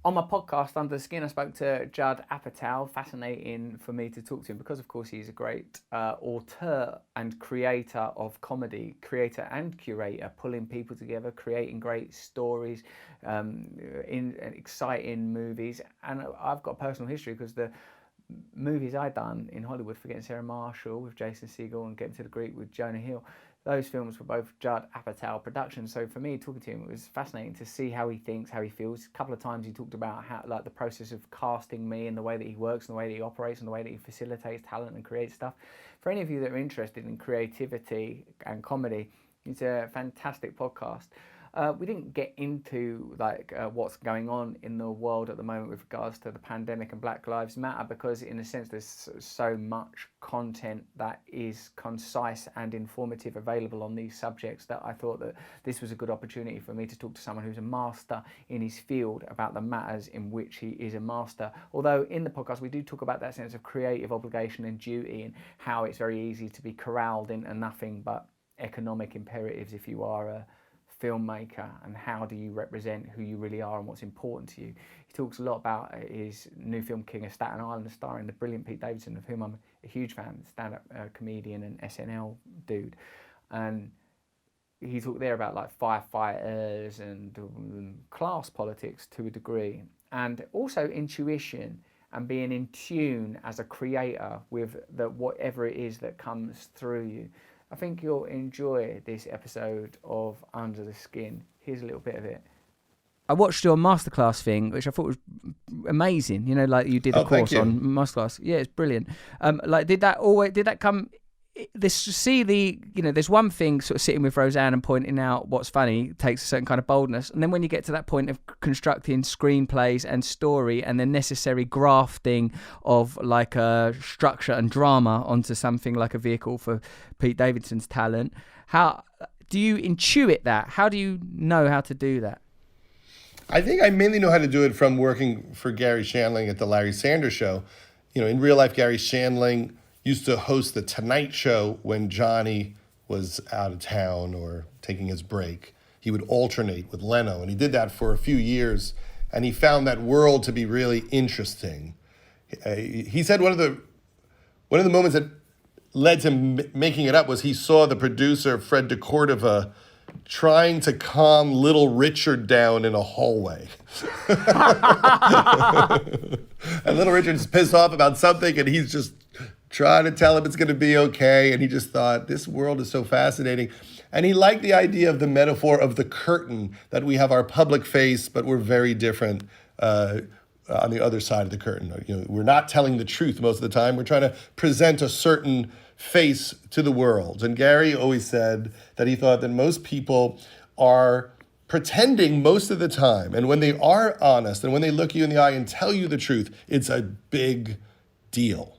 On my podcast, Under the Skin, I spoke to Judd Apatow. Fascinating for me to talk to him because, of course, he's a great auteur and creator of comedy, creator and curator, pulling people together, creating great stories, in exciting movies. And I've got a personal history because the movies I'd done in Hollywood, Forgetting Sarah Marshall with Jason Segel and Getting to the Greek with Jonah Hill, those films were both Judd Apatow productions. So for me, talking to him, it was fascinating to see how he thinks, how he feels. A couple of times he talked about how, like, the process of casting me and the way that he works and the way that he operates and the way that he facilitates talent and creates stuff. For any of you that are interested in creativity and comedy, it's a fantastic podcast. We didn't get into what's going on in the world at the moment with regards to the pandemic and Black Lives Matter, because in a sense there's so much content that is concise and informative available on these subjects that I thought that this was a good opportunity for me to talk to someone who's a master in his field about the matters in which he is a master. Although in the podcast we do talk about that sense of creative obligation and duty and how it's very easy to be corralled into nothing but economic imperatives if you are a filmmaker, and how do you represent who you really are and what's important to you. He talks a lot about his new film King of Staten Island, starring the brilliant Pete Davidson, of whom I'm a huge fan, stand-up comedian and SNL dude. And he talked there about like firefighters and class politics to a degree, and also intuition and being in tune as a creator with whatever it is that comes through you. I think you'll enjoy this episode of Under the Skin. Here's a little bit of it. I watched your masterclass thing, which I thought was amazing. You know, like you did a course on masterclass. Yeah, it's brilliant. Did that come? There's one thing sort of sitting with Roseanne and pointing out what's funny takes a certain kind of boldness, and then when you get to that point of constructing screenplays and story and the necessary grafting of like a structure and drama onto something like a vehicle for Pete Davidson's talent, how do you intuit that? How do you know how to do that? I think I mainly know how to do it from working for Gary Shandling at the Larry Sanders Show. You know, in real life, Gary Shandling used to host the Tonight Show when Johnny was out of town or taking his break. He would alternate with Leno, and he did that for a few years, and he found that world to be really interesting. He said one of the moments that led to making it up was he saw the producer, Fred DeCordova, trying to calm little Richard down in a hallway. And little Richard's pissed off about something, and he's just trying to tell him it's going to be okay. And he just thought, this world is so fascinating. And he liked the idea of the metaphor of the curtain, that we have our public face, but we're very different on the other side of the curtain. You know, we're not telling the truth most of the time. We're trying to present a certain face to the world. And Gary always said that he thought that most people are pretending most of the time. And when they are honest and when they look you in the eye and tell you the truth, it's a big deal.